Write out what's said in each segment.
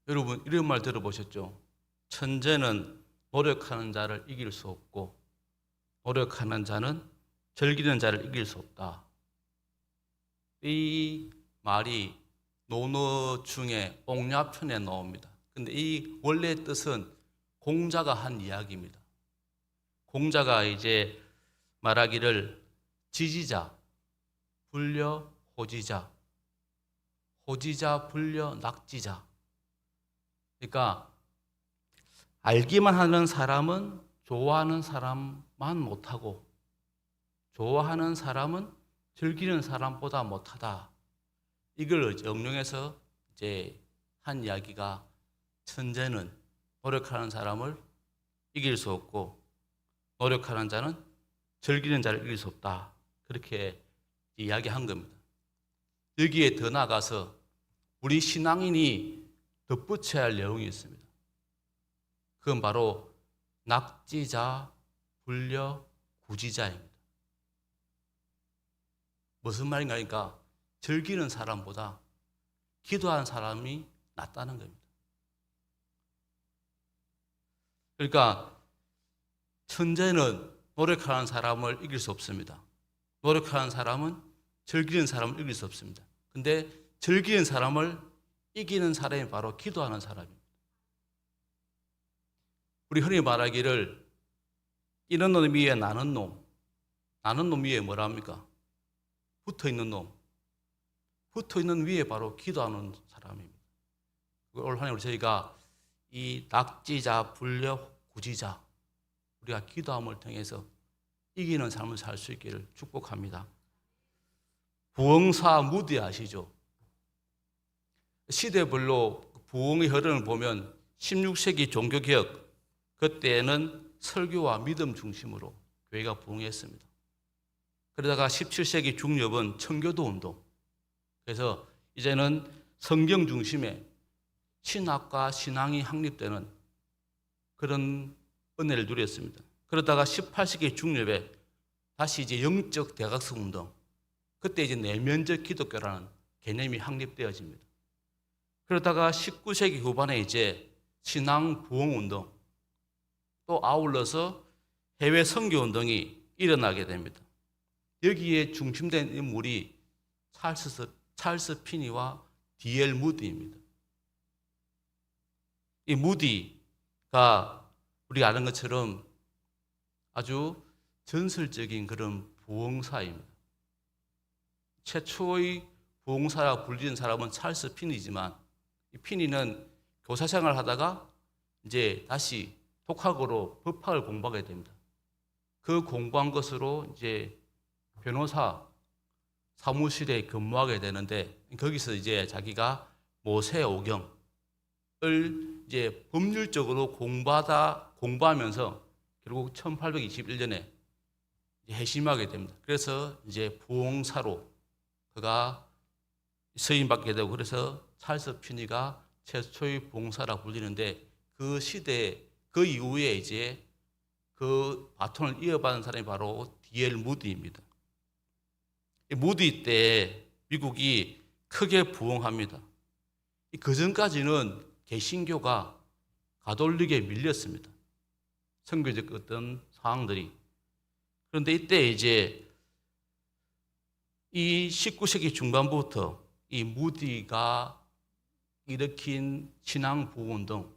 여러분 이런 말 들어보셨죠? 천재는 노력하는 자를 이길 수 없고 노력하는 자는 즐기는 자를 이길 수 없다. 이 말이 논어 중에 옥야편에 나옵니다. 근데 이 원래의 뜻은 공자가 한 이야기입니다. 공자가 이제 말하기를 지지자, 불려 호지자, 호지자, 불려 낙지자. 그러니까 알기만 하는 사람은 좋아하는 사람만 못하고 좋아하는 사람은 즐기는 사람보다 못하다. 이걸 응용해서 이제 한 이야기가 천재는 노력하는 사람을 이길 수 없고 노력하는 자는 즐기는 자를 이길 수 없다. 그렇게 이야기한 겁니다. 여기에 더 나아가서 우리 신앙인이 덧붙여야 할 내용이 있습니다. 그건 바로 낙지자, 불려 구지자입니다. 무슨 말인가 하니까 즐기는 사람보다 기도하는 사람이 낫다는 겁니다. 그러니까 천재는 노력하는 사람을 이길 수 없습니다. 노력하는 사람은 즐기는 사람을 이길 수 없습니다. 근데 즐기는 사람을 이기는 사람이 바로 기도하는 사람입니다. 우리 흔히 말하기를 이런 놈 위에 나는 놈 위에 뭐라 합니까? 붙어있는 놈. 붙어있는 위에 바로 기도하는 사람입니다. 올 한해 저희가 이 낙지자, 불려 구지자, 우리가 기도함을 통해서 이기는 삶을 살 수 있기를 축복합니다. 부흥사 무디 아시죠? 시대별로 부흥의 흐름을 보면 16세기 종교개혁, 그때는 설교와 믿음 중심으로 교회가 부흥했습니다. 그러다가 17세기 중엽은 청교도 운동. 그래서 이제는 성경 중심의 신학과 신앙이 확립되는 그런 은혜를 누렸습니다. 그러다가 18세기 중엽에 다시 이제 영적 대각성 운동. 그때 이제 내면적 기독교라는 개념이 확립되어집니다. 그러다가 19세기 후반에 이제 신앙 부흥 운동, 또 아울러서 해외 선교 운동이 일어나게 됩니다. 여기에 중심된 인물이 찰스 피니와 D.L. 무디입니다. 이 무디가 우리가 아는 것처럼 아주 전설적인 그런 부흥사입니다. 최초의 부흥사라 불리는 사람은 찰스 피니지만 이 피니는 교사 생활을 하다가 이제 다시 독학으로 법학을 공부하게 됩니다. 그 공부한 것으로 이제 변호사 사무실에 근무하게 되는데 거기서 이제 자기가 모세오경을 이제 법률적으로 공부하면서 결국 1821년에 회심하게 됩니다. 그래서 이제 부흥사로 그가 서임받게 되고 그래서 찰스 피니가 최초의 부흥사라 불리는데 그 시대에 그 이후에 이제 그 바톤을 이어받은 사람이 바로 D.L. 무디입니다. 무디 때 미국이 크게 부흥합니다. 그 전까지는 개신교가 가톨릭에 밀렸습니다. 선교적 어떤 상황들이. 그런데 이때 이제 이 19세기 중반부터 이 무디가 일으킨 신앙 부흥 운동,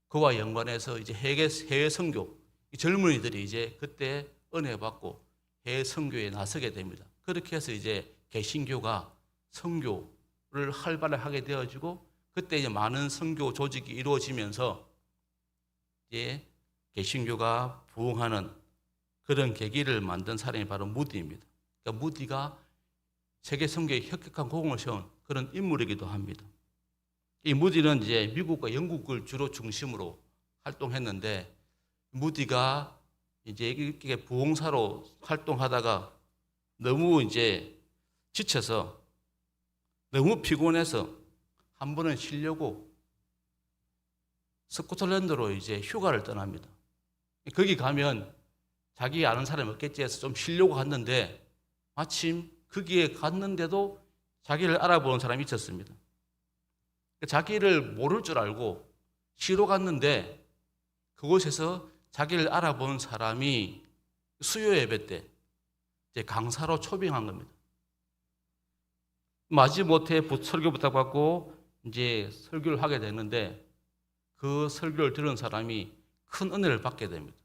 그와 연관해서 이제 해외 선교, 이 젊은이들이 이제 그때 은혜 받고 해외 선교에 나서게 됩니다. 그렇게 해서 이제 개신교가 선교를 활발하게 하게 되어지고 그때 이제 많은 선교 조직이 이루어지면서 이제 개신교가 부흥하는 그런 계기를 만든 사람이 바로 무디입니다. 그러니까 무디가 세계 선교에 혁혁한 공을 세운 그런 인물이기도 합니다. 이 무디는 이제 미국과 영국을 주로 중심으로 활동했는데 무디가 이제 이렇게 부흥사로 활동하다가 너무 이제 지쳐서 너무 피곤해서 한 번은 쉬려고 스코틀랜드로 이제 휴가를 떠납니다. 거기 가면 자기 아는 사람이 없겠지 해서 좀 쉬려고 갔는데 마침 거기에 갔는데도 자기를 알아보는 사람이 있었습니다. 자기를 모를 줄 알고 시로 갔는데 그곳에서 자기를 알아본 사람이 수요 예배 때 이제 강사로 초빙한 겁니다. 마지못해 설교 부탁받고 이제 설교를 하게 되는데 그 설교를 들은 사람이 큰 은혜를 받게 됩니다.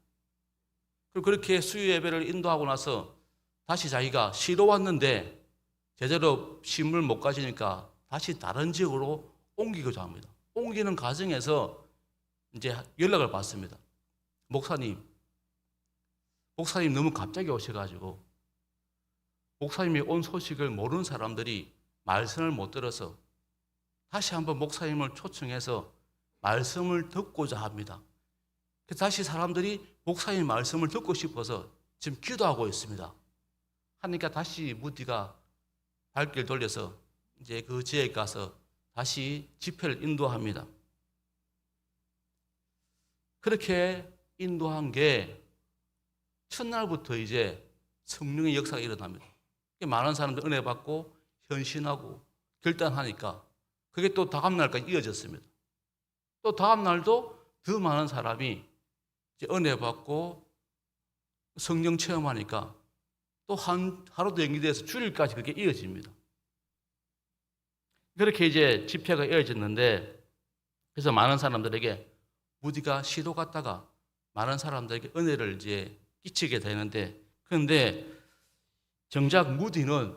그리고 그렇게 수요 예배를 인도하고 나서 다시 자기가 시로 왔는데 제대로 신물 못 가지니까 다시 다른 지역으로 옮기고자 합니다. 옮기는 과정에서 이제 연락을 받습니다. 목사님 너무 갑자기 오셔가지고 목사님이 온 소식을 모르는 사람들이 말씀을 못 들어서 다시 한번 목사님을 초청해서 말씀을 듣고자 합니다. 그래서 다시 사람들이 목사님 말씀을 듣고 싶어서 지금 기도하고 있습니다. 하니까 다시 무디가 발길 돌려서 이제 그 지역에 가서 다시 집회를 인도합니다. 그렇게 인도한 게 첫날부터 이제 성령의 역사가 일어납니다. 많은 사람들 은혜 받고 헌신하고 결단하니까 그게 또 다음 날까지 이어졌습니다. 또 다음 날도 더 많은 사람이 이제 은혜 받고 성령 체험하니까 또 하루도 연기돼서 주일까지 그렇게 이어집니다. 그렇게 이제 집회가 이어졌는데 그래서 많은 사람들에게 무디가 시도 갔다가 많은 사람들에게 은혜를 이제 끼치게 되는데 그런데 정작 무디는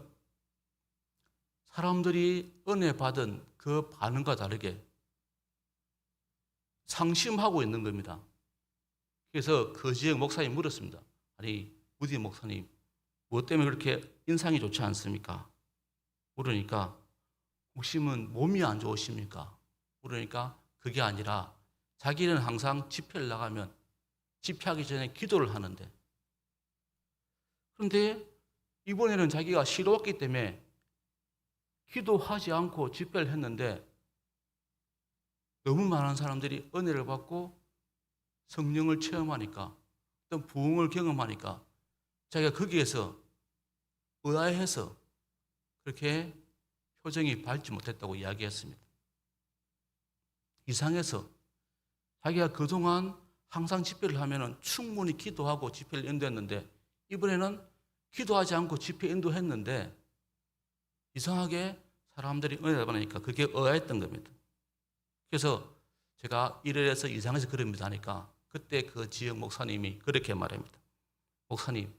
사람들이 은혜 받은 그 반응과 다르게 상심하고 있는 겁니다. 그래서 그 지역 목사님 물었습니다. 아니 무디 목사님 무엇 때문에 그렇게 인상이 좋지 않습니까? 물으니까 혹시는 몸이 안 좋으십니까? 물으니까 그게 아니라 자기는 항상 집회를 나가면 집회하기 전에 기도를 하는데 그런데 이번에는 자기가 쉬러 왔기 때문에 기도하지 않고 집회를 했는데 너무 많은 사람들이 은혜를 받고 성령을 체험하니까 어떤 부흥을 경험하니까 자기가 거기에서 의아해서 그렇게 표정이 밝지 못했다고 이야기했습니다. 이상해서 자기가 그동안 항상 집회를 하면 충분히 기도하고 집회를 인도했는데 이번에는 기도하지 않고 집회 인도했는데 이상하게 사람들이 은혜를 받으니까 그게 의아했던 겁니다. 그래서 제가 이래서 이상해서 그럽니다 하니까 그때 그 지역 목사님이 그렇게 말합니다. 목사님,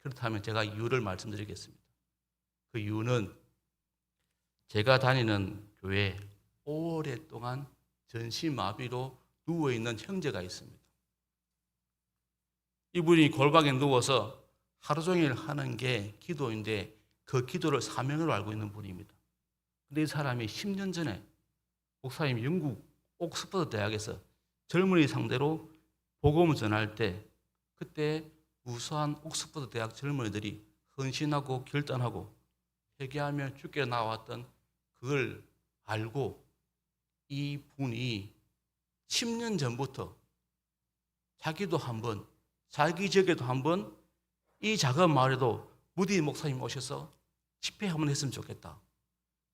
그렇다면 제가 이유를 말씀드리겠습니다. 그 이유는 제가 다니는 교회에 오랫동안 전신마비로 누워있는 형제가 있습니다. 이분이 골방에 누워서 하루 종일 하는 게 기도인데 그 기도를 사명으로 알고 있는 분입니다. 근데 이 사람이 10년 전에 목사님 영국 옥스퍼드 대학에서 젊은이 상대로 복음을 전할 때 그때 우수한 옥스퍼드 대학 젊은이들이 헌신하고 결단하고 회개하며 주께 나왔던 그걸 알고 이 분이 10년 전부터 자기도 한번 자기 지역에도 한번 이 작은 마을에도 무디 목사님 오셔서 집회 한번 했으면 좋겠다.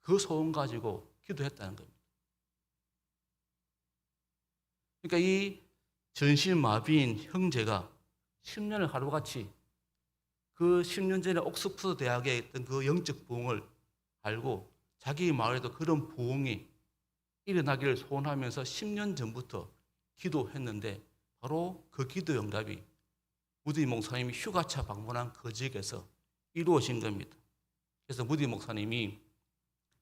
그 소원 가지고 기도했다는 겁니다. 그러니까 이 전신마비인 형제가 10년을 하루같이 그 10년 전에 옥스퍼드 대학에 있던 그 영적 부흥을 알고 자기 마을에도 그런 부흥이 일어나기를 소원하면서 10년 전부터 기도했는데 바로 그 기도 응답이 무디 목사님이 휴가차 방문한 그 지역에서 이루어진 겁니다. 그래서 무디 목사님이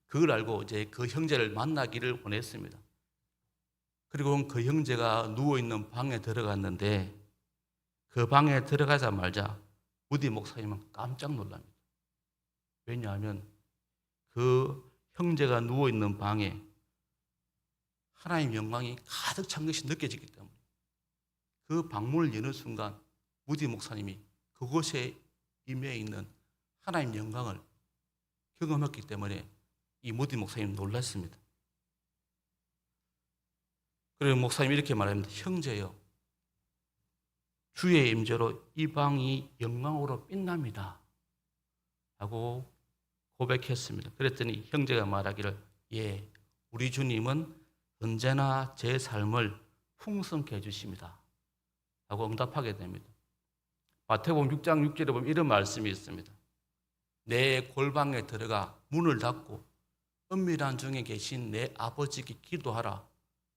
그걸 알고 이제 그 형제를 만나기를 원했습니다. 그리고 그 형제가 누워있는 방에 들어갔는데 그 방에 들어가자마자 무디 목사님은 깜짝 놀랍니다. 왜냐하면 그 형제가 누워있는 방에 하나님의 영광이 가득 찬 것이 느껴지기 때문에 그 방문을 여는 순간 무디 목사님이 그곳에 임해 있는 하나님의 영광을 경험했기 때문에 이 무디 목사님 놀랐습니다. 그리고 목사님이 이렇게 말합니다. 형제여, 주의 임재로 이 방이 영광으로 빛납니다. 라고 고백했습니다. 그랬더니 형제가 말하기를 예, 우리 주님은 언제나 제 삶을 풍성케 해주십니다. 라고 응답하게 됩니다. 마태복음 6장 6절에 보면 이런 말씀이 있습니다. 내 골방에 들어가 문을 닫고 은밀한 중에 계신 내 아버지께 기도하라.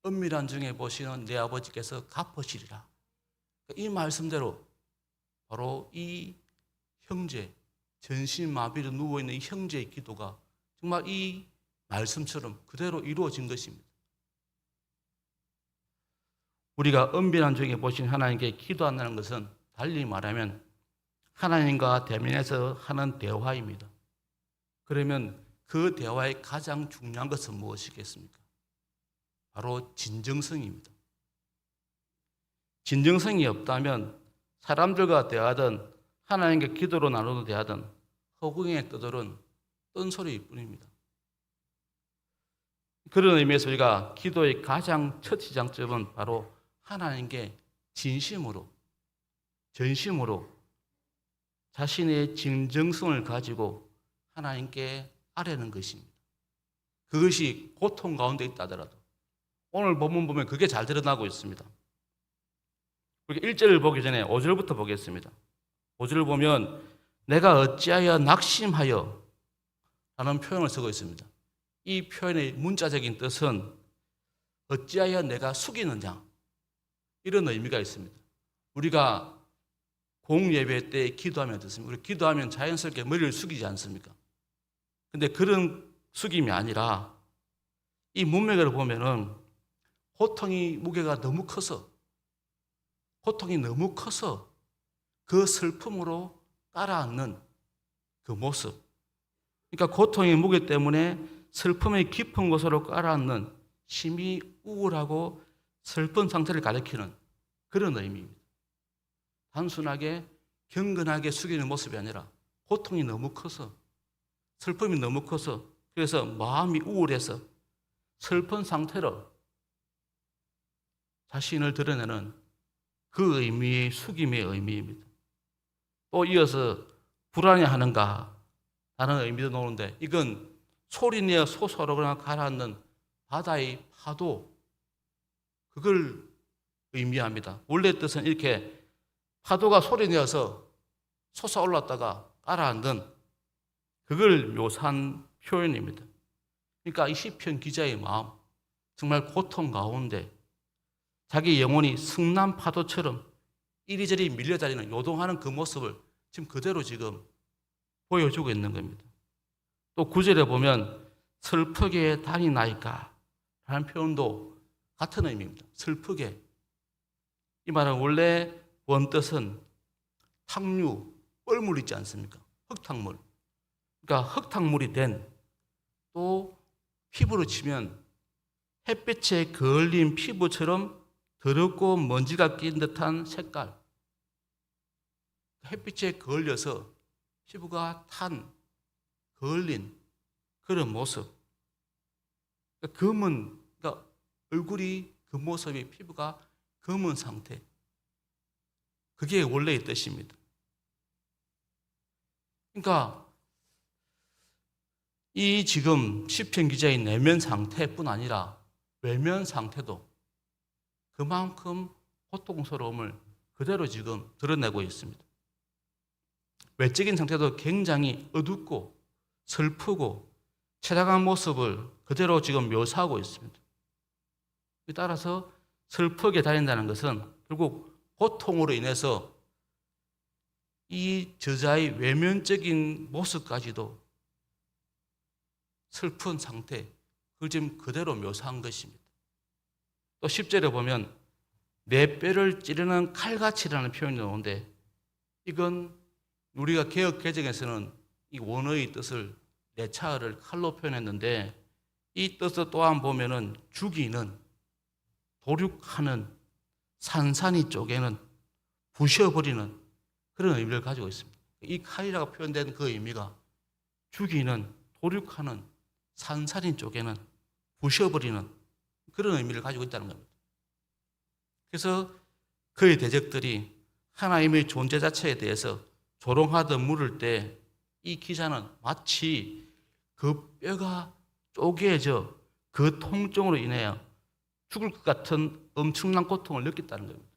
은밀한 중에 보시는 내 아버지께서 갚으시리라. 이 말씀대로 바로 이 형제, 전신마비로 누워있는 이 형제의 기도가 정말 이 말씀처럼 그대로 이루어진 것입니다. 우리가 은밀한 중에 보신 하나님께 기도한다는 것은 달리 말하면 하나님과 대면해서 하는 대화입니다. 그러면 그 대화의 가장 중요한 것은 무엇이겠습니까? 바로 진정성입니다. 진정성이 없다면 사람들과 대하든 하나님께 기도로 나누는 대하든 허공에 떠도는 뜬소리일 뿐입니다. 그런 의미에서 우리가 기도의 가장 첫 시작점은 바로 하나님께 진심으로, 전심으로 자신의 진정성을 가지고 하나님께 아뢰는 것입니다. 그것이 고통 가운데 있다 하더라도 오늘 본문 보면 그게 잘 드러나고 있습니다. 우리 1절을 보기 전에 5절부터 보겠습니다. 5절을 보면 내가 어찌하여 낙심하여 라는 표현을 쓰고 있습니다. 이 표현의 문자적인 뜻은 어찌하여 내가 숙이느냐 이런 의미가 있습니다. 우리가 공예배 때 기도하면 어떻습니까? 우리 기도하면 자연스럽게 머리를 숙이지 않습니까? 근데 그런 숙임이 아니라 이 문맥을 보면은 고통이 무게가 너무 커서 그 슬픔으로 깔아앉는 그 모습. 그러니까 고통의 무게 때문에 슬픔의 깊은 곳으로 깔아앉는 심히 우울하고 슬픈 상태를 가리키는 그런 의미입니다. 단순하게 경건하게 숙이는 모습이 아니라 고통이 너무 커서 슬픔이 너무 커서 그래서 마음이 우울해서 슬픈 상태로 자신을 드러내는 그 의미의 숙임의 의미입니다. 또 이어서 불안해하는가 라는 의미도 나오는데 이건 소리내어 솟아오르거나 가라앉는 바다의 파도 그걸 의미합니다. 원래 뜻은 이렇게 파도가 소리내어서 솟아올랐다가 가라앉는 그걸 묘사한 표현입니다. 그러니까 이 시편 기자의 마음 정말 고통 가운데 자기 영혼이 승난 파도처럼 이리저리 밀려다니는 요동하는 그 모습을 지금 그대로 지금 보여주고 있는 겁니다. 또 9절에 보면 슬프게 다니나이까 라는 표현도 같은 의미입니다. 슬프게. 이 말은 원래 원뜻은 탕류, 뻘물 있지 않습니까? 흙탕물. 그러니까 흙탕물이 된 또 피부로 치면 햇빛에 그을린 피부처럼 더럽고 먼지가 낀 듯한 색깔. 햇빛에 그을려서 피부가 탄, 그을린 그런 모습. 검은, 그러니까 얼굴이 그 모습이 피부가 검은 상태. 그게 원래의 뜻입니다. 그러니까 이 지금 시편 기자의 내면 상태뿐 아니라 외면 상태도 그만큼 고통스러움을 그대로 지금 드러내고 있습니다. 외적인 상태도 굉장히 어둡고 슬프고 처량한 모습을 그대로 지금 묘사하고 있습니다. 따라서 슬프게 다닌다는 것은 결국 고통으로 인해서 이 저자의 외면적인 모습까지도 슬픈 상태, 그걸 지금 그대로 묘사한 것입니다. 또 10절에 보면 내 뼈를 찌르는 칼같이라는 표현이 나오는데 이건 우리가 개역 개정에서는 이 원어의 뜻을 내차를 칼로 표현했는데 이 뜻을 또한 보면은 죽이는, 도륙하는, 산산이 쪼개는, 부셔버리는 그런 의미를 가지고 있습니다. 이 칼이라고 표현된 그 의미가 죽이는, 도륙하는, 산산이 쪼개는, 부셔버리는 그런 의미를 가지고 있다는 겁니다. 그래서 그의 대적들이 하나님의 존재 자체에 대해서 조롱하듯 물을 때 이 기자는 마치 그 뼈가 쪼개져 그 통증으로 인해 죽을 것 같은 엄청난 고통을 느꼈다는 겁니다.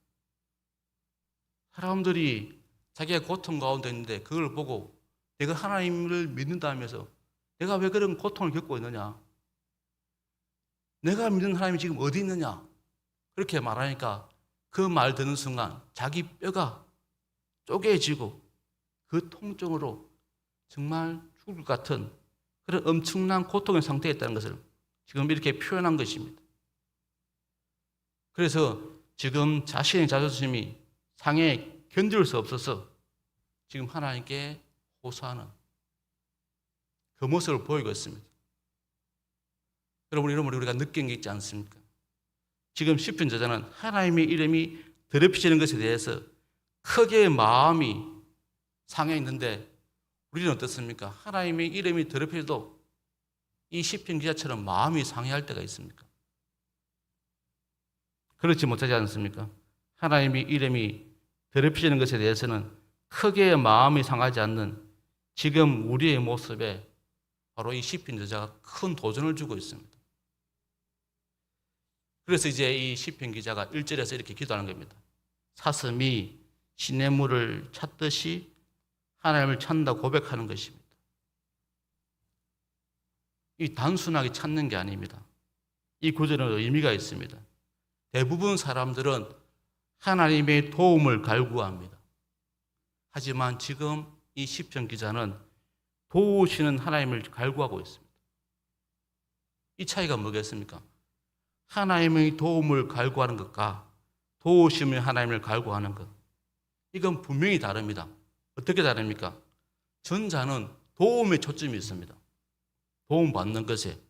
사람들이 자기가 고통 가운데 있는데 그걸 보고 내가 하나님을 믿는다면서 내가 왜 그런 고통을 겪고 있느냐? 내가 믿는 하나님이 지금 어디 있느냐? 그렇게 말하니까 그 말 듣는 순간 자기 뼈가 쪼개지고 그 통증으로 정말 죽을 것 같은 그런 엄청난 고통의 상태에 있다는 것을 지금 이렇게 표현한 것입니다. 그래서 지금 자신의 자존심이 상해 견딜 수 없어서 지금 하나님께 호소하는 그 모습을 보이고 있습니다. 여러분, 우리가 느낀 게 있지 않습니까? 지금 시편 저자는 하나님의 이름이 더럽혀지는 것에 대해서 크게 마음이 상해 있는데 우리는 어떻습니까? 하나님의 이름이 더럽혀도 이 시편 기자처럼 마음이 상해할 때가 있습니까? 그렇지 못하지 않습니까? 하나님의 이름이 더럽혀지는 것에 대해서는 크게 마음이 상하지 않는 지금 우리의 모습에 바로 이 시편 저자가 큰 도전을 주고 있습니다. 그래서 이제 이 시편 기자가 1절에서 이렇게 기도하는 겁니다. 사슴이 시냇물을 찾듯이 하나님을 찾는다 고백하는 것입니다. 이 단순하게 찾는 게 아닙니다. 이 구절은 의미가 있습니다. 대부분 사람들은 하나님의 도움을 갈구합니다. 하지만 지금 이 시편 기자는 도우시는 하나님을 갈구하고 있습니다. 이 차이가 뭐겠습니까? 하나님의 도움을 갈구하는 것과 도우시는 하나님을 갈구하는 것, 이건 분명히 다릅니다. 어떻게 다릅니까? 전자는 도움에 초점이 있습니다. 도움받는 것에.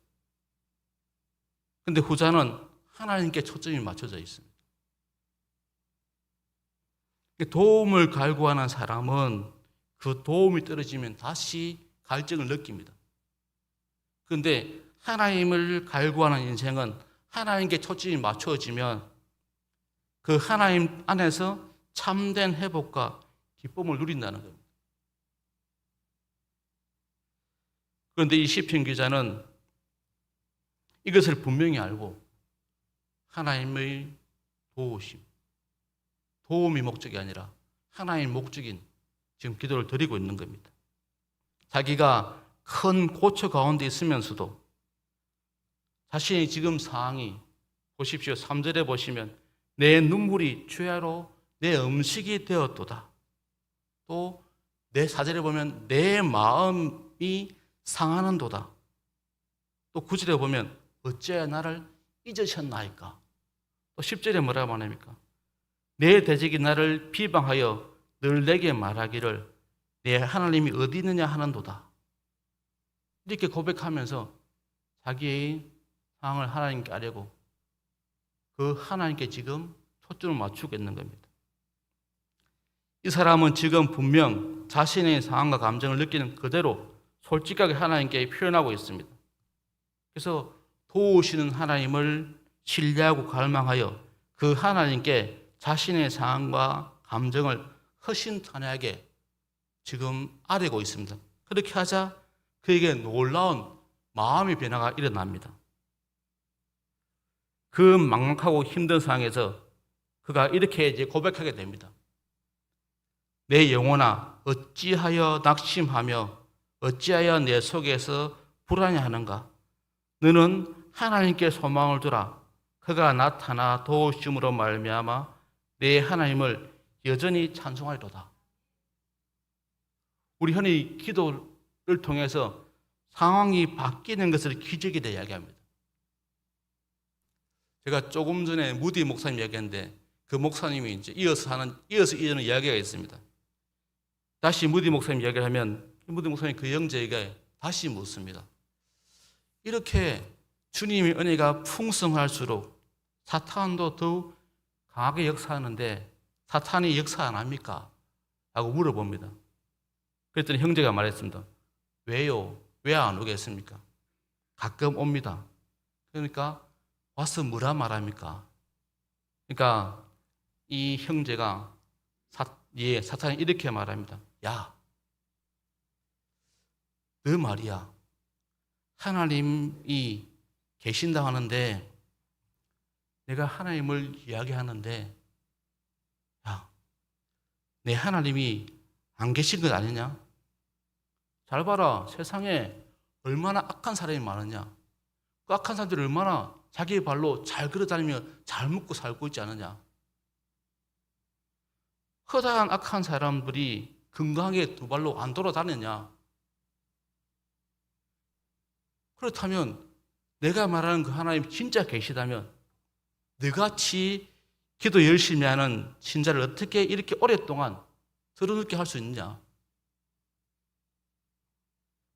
그런데 후자는 하나님께 초점이 맞춰져 있습니다. 도움을 갈구하는 사람은 그 도움이 떨어지면 다시 갈증을 느낍니다. 그런데 하나님을 갈구하는 인생은 하나님께 초점이 맞춰지면 그 하나님 안에서 참된 회복과 기쁨을 누린다는 겁니다. 그런데 이 시편 기자는 이것을 분명히 알고 하나님의 도우심, 도움이 목적이 아니라 하나님의 목적인 지금 기도를 드리고 있는 겁니다. 자기가 큰 고초 가운데 있으면서도 자신의 지금 상황이 보십시오. 3절에 보시면 내 눈물이 주야로 내 음식이 되었도다. 또 내 4절에 보면 내 마음이 상하는도다. 또 9절에 보면 어찌하여 나를 잊으셨나이까. 또 10절에 뭐라고 말합니까? 내 대적이 나를 비방하여 늘 내게 말하기를 내 하나님이 어디 있느냐 하는도다. 이렇게 고백하면서 자기의 상황을 하나님께 아뢰고 그 하나님께 지금 초점을 맞추고 있는 겁니다. 이 사람은 지금 분명 자신의 상황과 감정을 느끼는 그대로 솔직하게 하나님께 표현하고 있습니다. 그래서 도우시는 하나님을 신뢰하고 갈망하여 그 하나님께 자신의 상황과 감정을 허심탄회하게 지금 아뢰고 있습니다. 그렇게 하자 그에게 놀라운 마음의 변화가 일어납니다. 그 막막하고 힘든 상황에서 그가 이렇게 이제 고백하게 됩니다. 내 영혼아 어찌하여 낙심하며 어찌하여 내 속에서 불안해하는가? 너는 하나님께 소망을 두라. 그가 나타나 도우심으로 말미암아 내 하나님을 여전히 찬송하리로다. 우리 흔히 기도를 통해서 상황이 바뀌는 것을 기적이다 이야기합니다. 제가 조금 전에 무디 목사님 이야기했는데 그 목사님이 이제 이어서 이어는 이야기가 있습니다. 다시 무디 목사님 이야기를 하면 무디 목사님 그 형제에게 다시 묻습니다. 이렇게 주님의 은혜가 풍성할수록 사탄도 더욱 강하게 역사하는데 사탄이 역사 안 합니까? 라고 물어봅니다. 그랬더니 형제가 말했습니다. 왜요? 왜 안 오겠습니까? 가끔 옵니다. 그러니까 와서 뭐라 말합니까? 그러니까 이 형제가 사탄이 이렇게 말합니다. 야, 너 말이야. 하나님이 계신다 하는데 내가 하나님을 이야기하는데 야, 내 하나님이 안 계신 것 아니냐? 잘 봐라. 세상에 얼마나 악한 사람이 많으냐? 그 악한 사람들이 얼마나 자기의 발로 잘 걸어다니며 잘 먹고 살고 있지 않느냐? 허다한 악한 사람들이 건강하게 두 발로 안 돌아다녔냐? 그렇다면 내가 말하는 그 하나님 진짜 계시다면 너같이 기도 열심히 하는 신자를 어떻게 이렇게 오랫동안 들어눕게 할 수 있느냐?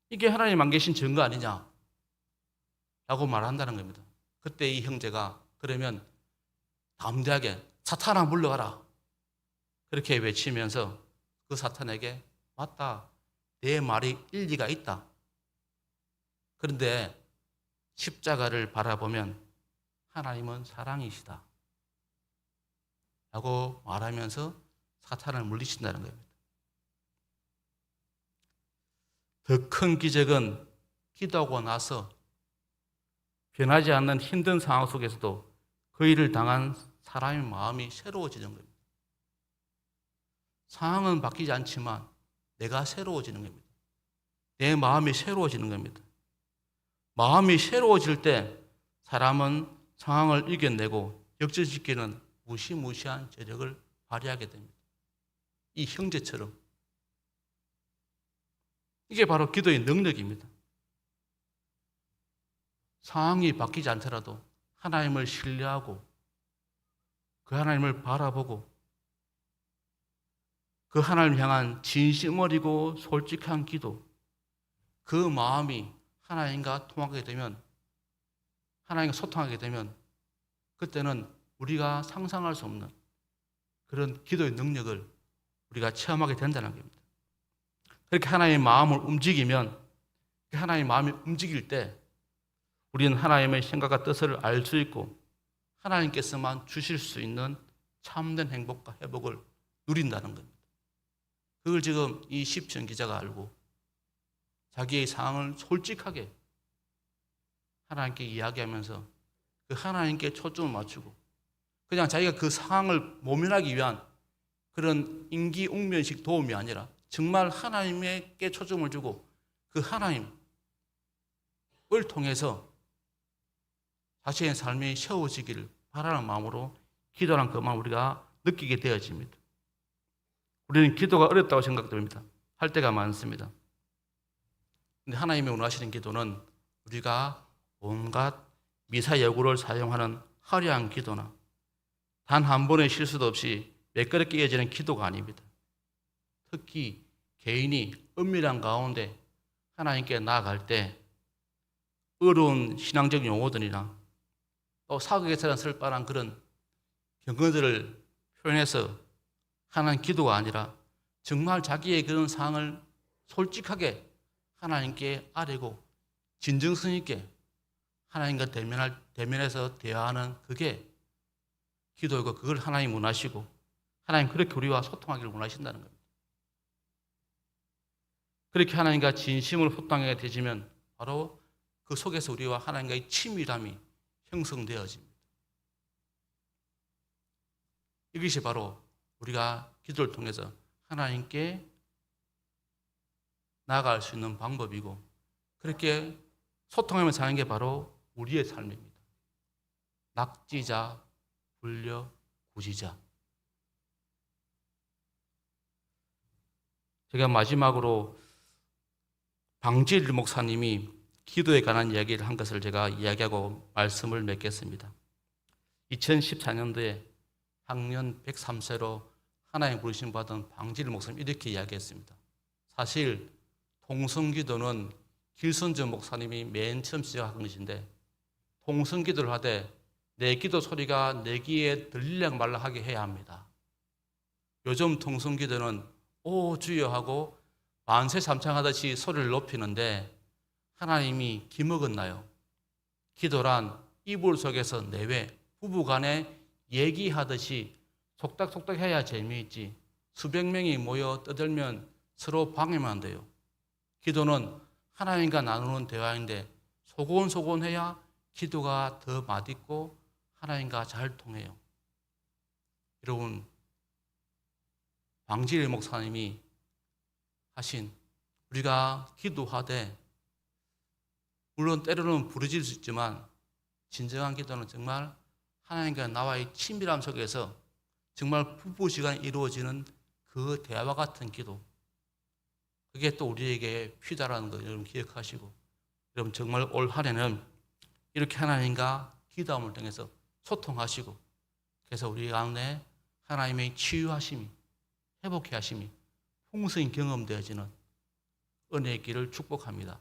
이게 하나님 안 계신 증거 아니냐? 라고 말한다는 겁니다. 그때 이 형제가 그러면 담대하게 사탄아 물러가라. 그렇게 외치면서 그 사탄에게 맞다. 내 말이 일리가 있다. 그런데 십자가를 바라보면 하나님은 사랑이시다. 라고 말하면서 사탄을 물리친다는 겁니다. 더 큰 기적은 기도하고 나서 변하지 않는 힘든 상황 속에서도 그 일을 당한 사람의 마음이 새로워지는 겁니다. 상황은 바뀌지 않지만 내가 새로워지는 겁니다. 내 마음이 새로워지는 겁니다. 마음이 새로워질 때 사람은 상황을 이겨내고 역전시키는 무시무시한 재력을 발휘하게 됩니다. 이 형제처럼. 이게 바로 기도의 능력입니다. 상황이 바뀌지 않더라도 하나님을 신뢰하고 그 하나님을 바라보고 그 하나님을 향한 진심 어리고 솔직한 기도, 그 마음이 하나님과 통하게 되면, 하나님과 소통하게 되면 그때는 우리가 상상할 수 없는 그런 기도의 능력을 우리가 체험하게 된다는 겁니다. 그렇게 하나님의 마음을 움직이면, 하나님의 마음이 움직일 때 우리는 하나님의 생각과 뜻을 알 수 있고 하나님께서만 주실 수 있는 참된 행복과 회복을 누린다는 겁니다. 그걸 지금 이 시편 기자가 알고 자기의 상황을 솔직하게 하나님께 이야기하면서 그 하나님께 초점을 맞추고 그냥 자기가 그 상황을 모면하기 위한 그런 임기응변식 도움이 아니라 정말 하나님께 초점을 주고 그 하나님을 통해서 자신의 삶이 세워지기를 바라는 마음으로 기도하는 것만 우리가 느끼게 되어집니다. 우리는 기도가 어렵다고 생각됩니다. 할 때가 많습니다. 근데 하나님이 원하시는 기도는 우리가 온갖 미사여구를 사용하는 화려한 기도나 단 한 번의 실수도 없이 매끄럽게 이어지는 기도가 아닙니다. 특히 개인이 은밀한 가운데 하나님께 나아갈 때 어려운 신앙적 용어들이나 또 사극에서는 쓸 뻔한 그런 경건들을 표현해서 하는 기도가 아니라 정말 자기의 그런 상황을 솔직하게 하나님께 아뢰고 진정성 있게 하나님과 대면해서 대화하는 그게 기도이고 그걸 하나님 원하시고 하나님 그렇게 우리와 소통하기를 원하신다는 겁니다. 그렇게 하나님과 진심으로 소통하게 되지면 바로 그 속에서 우리와 하나님과의 친밀함이 형성되어집니다. 이것이 바로 우리가 기도를 통해서 하나님께 나아갈 수 있는 방법이고 그렇게 소통하면서 사는 게 바로 우리의 삶입니다. 낙지자, 불려, 구지자. 제가 마지막으로 방질 목사님이 기도에 관한 이야기를 한 것을 제가 이야기하고 말씀을 맺겠습니다. 2014년도에 학년 103세로 하나님 부르심 받은 방질 목사님 이렇게 이야기했습니다. 사실 통성기도는 길선전 목사님이 맨 처음 시작한 것인데 통성기도를 하되 내 기도 소리가 내 귀에 들리려 말라 하게 해야 합니다. 요즘 통성기도는 오 주여 하고 만세 삼창하듯이 소리를 높이는데 하나님이 기먹었나요? 기도란 이불 속에서 내외 부부간에 얘기하듯이 속닥속닥 해야 재미있지 수백 명이 모여 떠들면 서로 방해만 돼요. 기도는 하나님과 나누는 대화인데 소곤소곤해야 기도가 더 맛있고 하나님과 잘 통해요. 여러분, 광진일 목사님이 하신 우리가 기도하되 물론 때로는 부르질 수 있지만 진정한 기도는 정말 하나님과 나와의 친밀함 속에서 정말 부부시간이 이루어지는 그 대화와 같은 기도. 그게 또 우리에게 필요하다는 거 여러분 기억하시고, 여러분 정말 올 한 해는 이렇게 하나님과 기도함을 통해서 소통하시고, 그래서 우리 가운데 하나님의 치유하심이, 회복해 하심이 풍성히 경험되어지는 은혜의 길을 축복합니다.